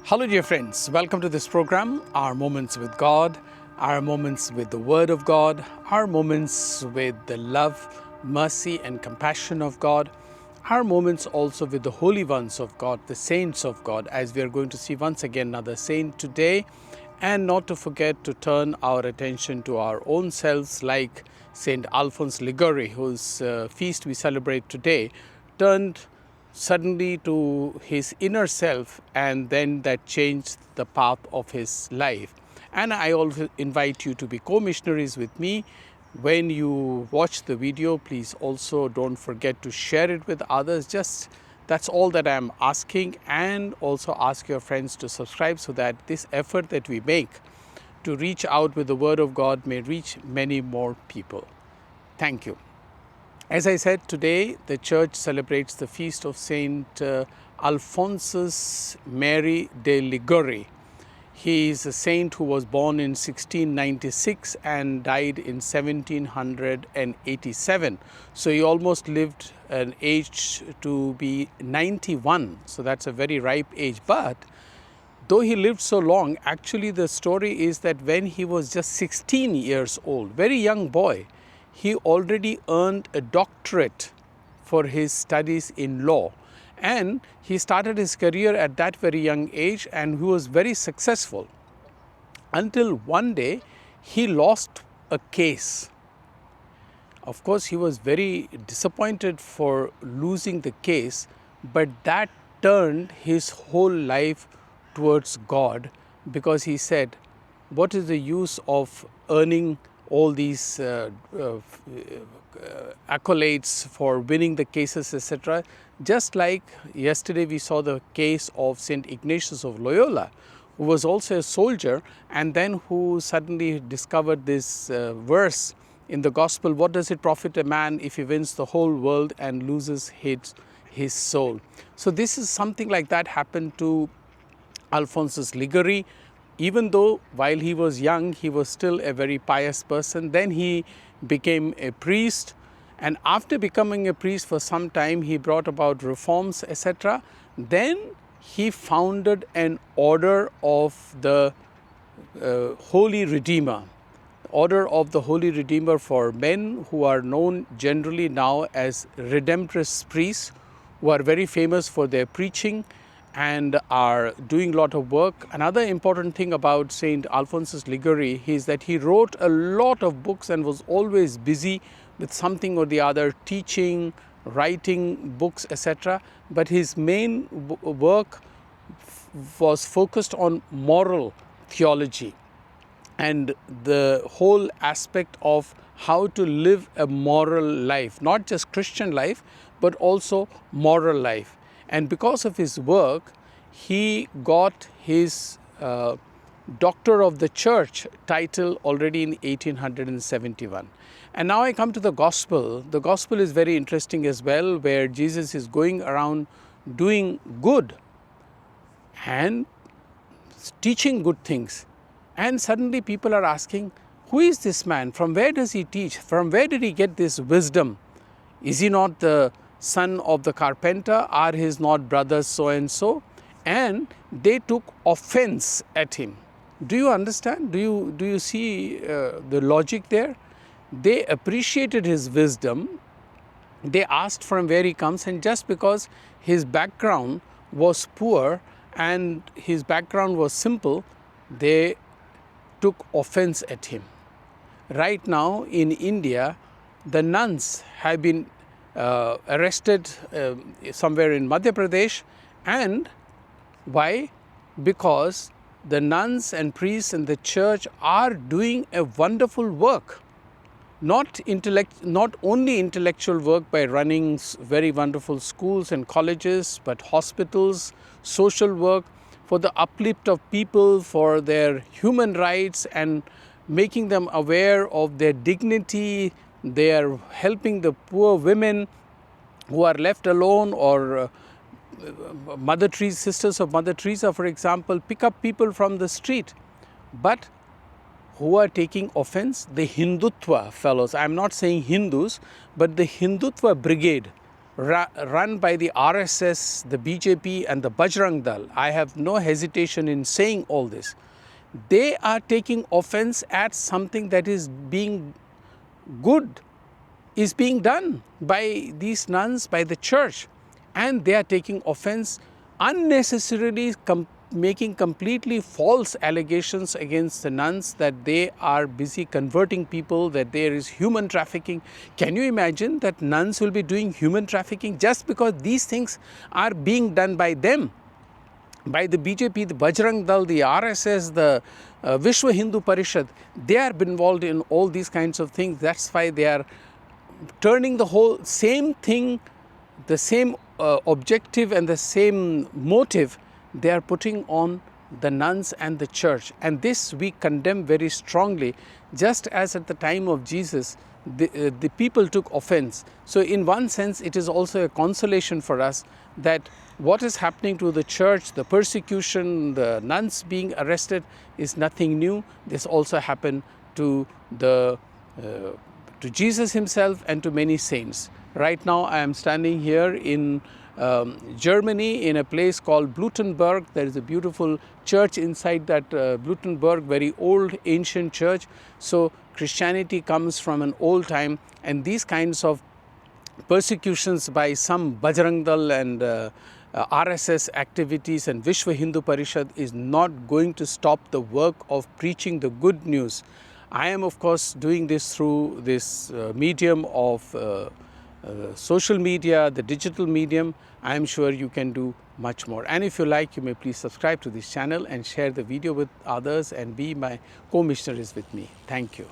Hello dear friends, welcome to this program, Our Moments with God, our moments with the Word of God, our moments with the love, mercy and compassion of God, our moments also with the holy ones of God, the saints of God, as we are going to see once again another saint today, and not to forget to turn our attention to our own selves like Saint Alphonsus Liguori, whose feast we celebrate today, turned suddenly to his inner self, and then that changed the path of his life. And I also invite you to be co-missionaries with me. When you watch the video, please also don't forget to share it with others. Just that's all that I'm asking, and also ask your friends to subscribe so that this effort that we make to reach out with the Word of God may reach many more people. Thank you. As I said, today the church celebrates the feast of Saint Alphonsus Mary de Liguori. He is a saint who was born in 1696 and died in 1787. So he almost lived an age to be 91. So that's a very ripe age. But though he lived so long, actually the story is that when he was just 16 years old, very young boy, he already earned a doctorate for his studies in law. And he started his career at that very young age, and he was very successful. Until one day, he lost a case. Of course, he was very disappointed for losing the case, but that turned his whole life towards God, because he said, what is the use of earning all these accolades for winning the cases, etc. Just like yesterday we saw the case of St. Ignatius of Loyola, who was also a soldier and then who suddenly discovered this verse in the gospel, what does it profit a man if he wins the whole world and loses his soul? So this is something like that happened to Alphonsus Liguori. Even though while he was young, he was still a very pious person. Then he became a priest, and after becoming a priest for some time, he brought about reforms, etc. Then he founded an order of the Holy Redeemer, order of the Holy Redeemer for men, who are known generally now as Redemptorist priests, who are very famous for their preaching and are doing a lot of work. Another important thing about Saint Alphonsus Liguori is that he wrote a lot of books and was always busy with something or the other, teaching, writing books, etc. But his main work was focused on moral theology and the whole aspect of how to live a moral life, not just Christian life, but also moral life. And because of his work, he got his Doctor of the Church title already in 1871. And now I come to the Gospel. The Gospel is very interesting as well, where Jesus is going around doing good and teaching good things. And suddenly people are asking, who is this man? From where does he teach? From where did he get this wisdom? Is he not the son of the carpenter? Are his not brothers so and so? And they took offense at him. Do you understand? Do you see the logic there? They appreciated his wisdom. They asked from where he comes, and just because his background was poor and his background was simple, they took offense at him. Right now in India, the nuns have been arrested somewhere in Madhya Pradesh. And why? Because the nuns and priests in the church are doing a wonderful work. Not only intellectual work by running very wonderful schools and colleges, but hospitals, social work for the uplift of people, for their human rights and making them aware of their dignity. They are helping the poor women who are left alone, or Mother Teresa, sisters of Mother Teresa, for example, pick up people from the street. But who are taking offense? The Hindutva fellows. I am not saying Hindus, but the Hindutva brigade, run by the RSS, the BJP and the Bajrang Dal. I have no hesitation in saying all this. They are taking offense at something that is being good, is being done by these nuns, by the church, and they are taking offense unnecessarily, making completely false allegations against the nuns that they are busy converting people, that there is human trafficking. Can you imagine that nuns will be doing human trafficking just because these things are being done by them? By the BJP, the Bajrang Dal, the RSS, the Vishwa Hindu Parishad, they are involved in all these kinds of things. That's why they are turning the whole same thing, the same objective and the same motive they are putting on the nuns and the church. And this we condemn very strongly, just as at the time of Jesus, the people took offense. So in one sense, it is also a consolation for us that what is happening to the church, the persecution, the nuns being arrested, is nothing new. This also happened to to Jesus himself and to many saints. Right now I am standing here in Germany, in a place called Blutenberg. There is a beautiful church inside that Blutenberg, very old ancient church. So Christianity comes from an old time, and these kinds of persecutions by some Bajrang Dal and RSS activities and Vishwa Hindu Parishad is not going to stop the work of preaching the good news. I am, of course, doing this through this medium of social media, the digital medium. I am sure you can do much more. And if you like, you may please subscribe to this channel and share the video with others and be my co-missionaries with me. Thank you.